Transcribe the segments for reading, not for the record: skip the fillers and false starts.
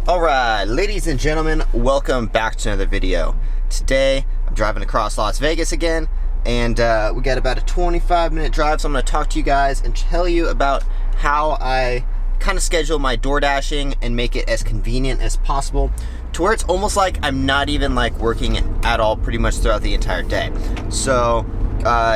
Alright, ladies and gentlemen, welcome back to another video. Today, I'm driving across Las Vegas again, and we got about a 25-minute drive, so I'm going to talk to you guys and tell you about how I kind of schedule my door dashing and make it as convenient as possible to where it's almost like I'm not even like working at all pretty much throughout the entire day. So,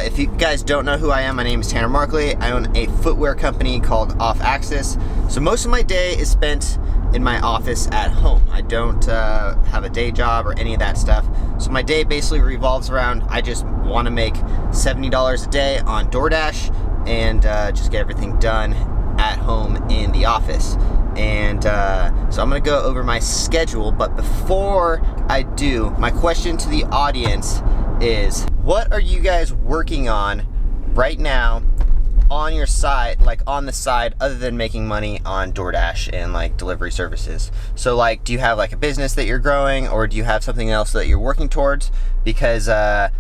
if you guys don't know who I am, my name is Tanner Markley. I own a footwear company called Off Axis. So most of my day is spent in my office at home. I don't have a day job or any of that stuff. So my day basically revolves around, I just want to make $70 a day on Doordash and just get everything done at home in the office. And so I'm going to go over my schedule, but before I do, my question to the audience is, what are you guys working on right now on your side, like on the side, other than making money on DoorDash and like delivery services? So like, do you have like a business that you're growing, or do you have something else that you're working towards? Because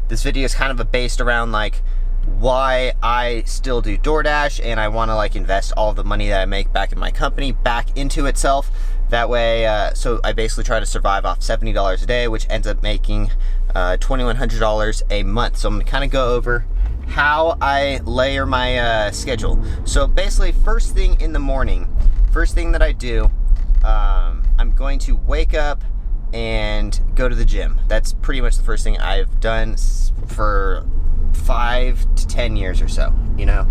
this video is kind of based around like why I still do DoorDash, and I want to like invest all of the money that I make back in my company back into itself. That way, so I basically try to survive off $70 a day, which ends up making $2,100 a month. So I'm gonna kind of go over how I layer my schedule. So basically, first thing in the morning, first thing that I do, I'm going to wake up and go to the gym. That's pretty much the first thing I've done for 5 to 10 years or so. You know,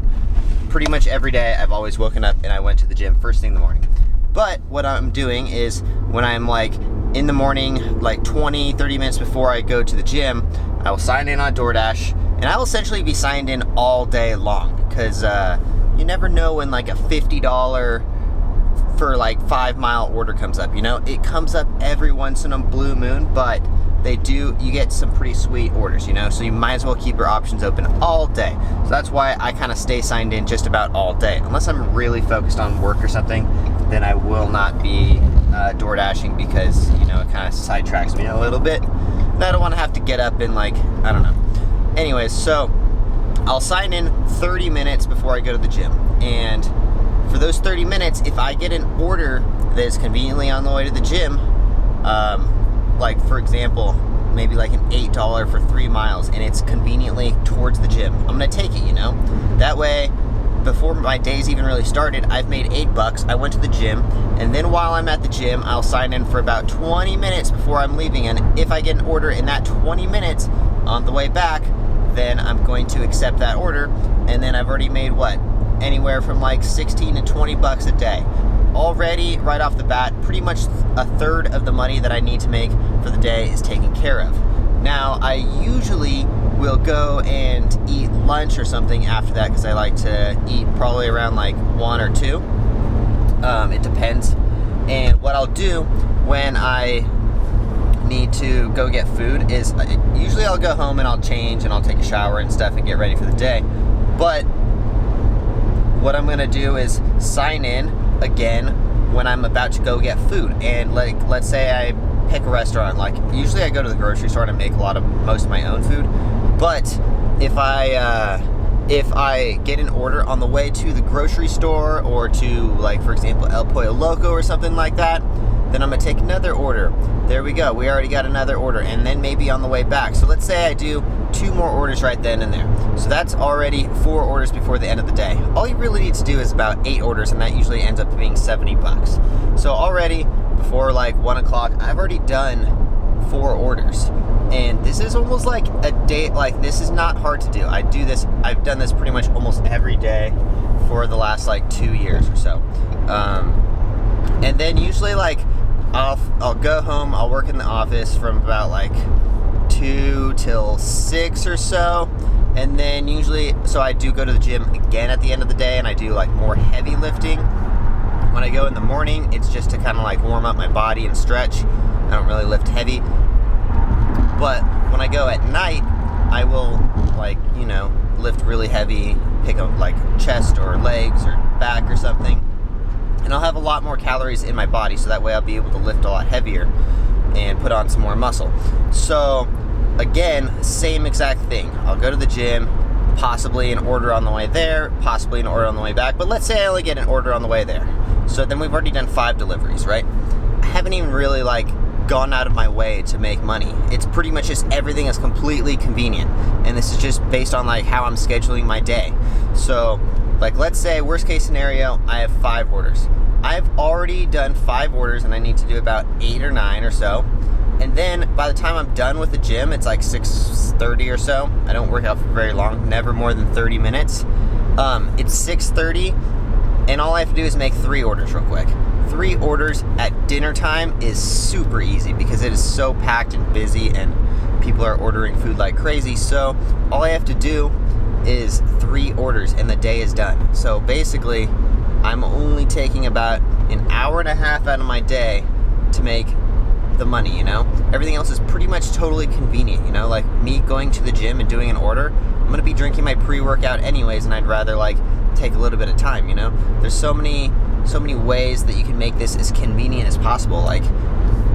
pretty much every day I've always woken up and I went to the gym first thing in the morning. But what I'm doing is, when I'm like in the morning, like 20-30 minutes before I go to the gym, I will sign in on DoorDash, and I will essentially be signed in all day long, because you never know when like a $50 for like 5-mile order comes up. You know, it comes up every once in a blue moon, but you get some pretty sweet orders, you know, so you might as well keep your options open all day. So that's why I kind of stay signed in just about all day. Unless I'm really focused on work or something, then I will not be door dashing, because, you know, it kind of sidetracks me a little bit. And I don't want to have to get up and like, I don't know. Anyways, so I'll sign in 30 minutes before I go to the gym. And for those 30 minutes, if I get an order that is conveniently on the way to the gym, like for example, maybe like an $8 for 3 miles, and it's conveniently towards the gym, I'm gonna take it, you know? That way, before my day's even really started, I've made $8. I went to the gym, and then while I'm at the gym, I'll sign in for about 20 minutes before I'm leaving, and if I get an order in that 20 minutes on the way back, then I'm going to accept that order, and then I've already made what? Anywhere from like 16 to 20 bucks a day. Already, right off the bat, pretty much a third of the money that I need to make for the day is taken care of. Now, I usually will go and eat lunch or something after that, because I like to eat probably around like 1 or 2. It depends. And what I'll do when I need to go get food is, usually I'll go home and I'll change and I'll take a shower and stuff and get ready for the day. But what I'm gonna do is sign in again when I'm about to go get food. And like, let's say I pick a restaurant, like usually I go to the grocery store and make most of my own food. But if I get an order on the way to the grocery store, or to like, for example, El Pollo Loco or something like that, then I'm gonna take another order. There we go, we already got another order, and then maybe on the way back. So let's say I do 2 more orders right then and there. So that's already 4 orders before the end of the day. All you really need to do is about 8 orders, and that usually ends up being 70 bucks. So already before like 1 o'clock, I've already done 4 orders. And this is almost like a day, like this is not hard to do. I've done this pretty much almost every day for the last like 2 years or so. And then usually like I'll go home, I'll work in the office from about like 2 till 6 or so, and then usually, so I do go to the gym again at the end of the day, and I do like more heavy lifting. When I go in the morning, it's just to kind of like warm up my body and stretch. I don't really lift heavy. But when I go at night, I will like, you know, lift really heavy, pick up like chest or legs or back or something, and I'll have a lot more calories in my body, so that way I'll be able to lift a lot heavier and put on some more muscle. So again, same exact thing. I'll go to the gym, possibly an order on the way there, possibly an order on the way back, but let's say I only get an order on the way there. So then we've already done 5 deliveries, right? haven't even really like gone out of my way to make money. It's pretty much just everything is completely convenient, and this is just based on like how I'm scheduling my day. So like, let's say worst case scenario, I have 5 orders. I've already done 5 orders and I need to do about 8 or 9 or so. And then by the time I'm done with the gym, it's like 6:30 or so. I don't work out for very long, never more than 30 minutes. It's 6:30 and all I have to do is make 3 orders real quick. 3 orders at dinner time is super easy because it is so packed and busy and people are ordering food like crazy. So all I have to do is 3 orders and the day is done. So basically, I'm only taking about an hour and a half out of my day to make the money, you know? Everything else is pretty much totally convenient, you know? Like me going to the gym and doing an order, I'm gonna be drinking my pre-workout anyways, and I'd rather like take a little bit of time, you know? There's so many ways that you can make this as convenient as possible. Like,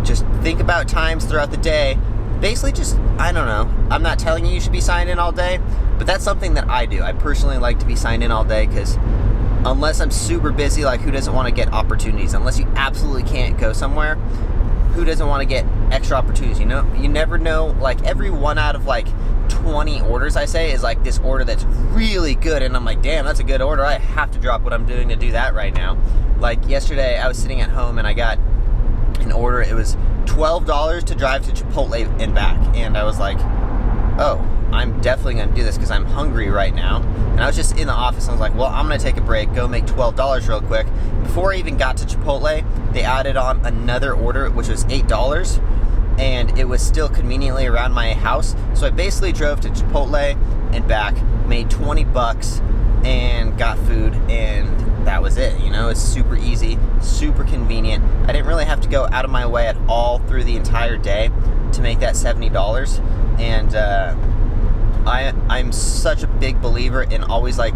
just think about times throughout the day. Basically just, I don't know, I'm not telling you should be signed in all day, but that's something that I do. I personally like to be signed in all day because unless I'm super busy, like who doesn't want to get opportunities? Unless you absolutely can't go somewhere, who doesn't want to get extra opportunities, you know? You never know, like every 1 out of like 20 orders I say is like this order that's really good, and I'm like, damn, that's a good order. I have to drop what I'm doing to do that right now. Like yesterday, I was sitting at home and I got an order. It was $12 to drive to Chipotle and back, and I was like, oh, I'm definitely gonna do this because I'm hungry right now. And I was just in the office and I was like, well, I'm gonna take a break, go make $12 real quick. Before I even got to Chipotle, they added on another order, which was $8, and it was still conveniently around my house. So I basically drove to Chipotle and back, made 20 bucks, and got food, and that was it. You know, it's super easy, super convenient. I didn't really have to go out of my way at all through the entire day to make that $70. And I'm such a big believer in always like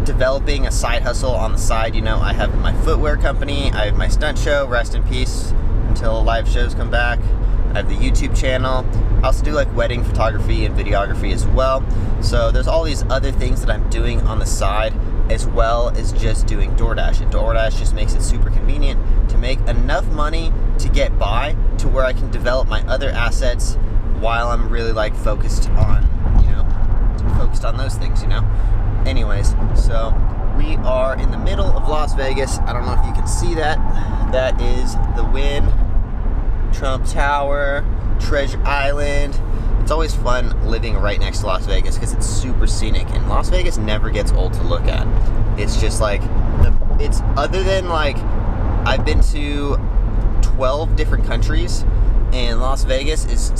developing a side hustle on the side. You know, I have my footwear company, I have my stunt show, rest in peace until live shows come back. I have the YouTube channel. I also do like wedding photography and videography as well. So there's all these other things that I'm doing on the side, as well as just doing Doordash. And Doordash just makes it super convenient to make enough money to get by to where I can develop my other assets while I'm really like focused on, you know, focused on those things, you know? Anyways, so we are in the middle of Las Vegas. I don't know if you can see that. That is the Wynn, Trump Tower, Treasure Island. It's always fun living right next to Las Vegas because it's super scenic, and Las Vegas never gets old to look at. It's just like, it's other than like, I've been to 12 different countries, and Las Vegas is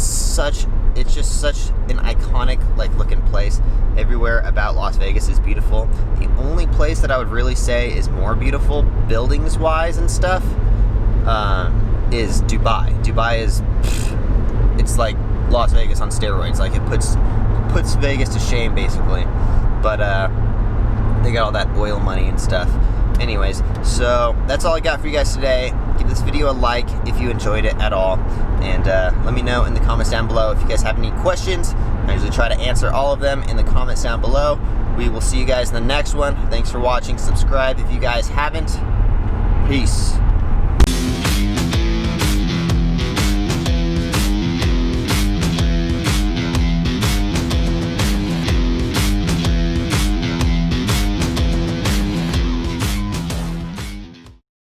it's just such an iconic like looking place. Everywhere about Las Vegas is beautiful. The only place that I would really say is more beautiful buildings wise and stuff is Dubai. Dubai is, it's like Las Vegas on steroids. Like it puts Vegas to shame basically. But they got all that oil money and stuff. Anyways, so that's all I got for you guys today. Give this video a like if you enjoyed it at all, and let me know in the comments down below if you guys have any questions. I usually try to answer all of them in the comments down below. We will see you guys in the next one. Thanks for watching. Subscribe if you guys haven't. Peace.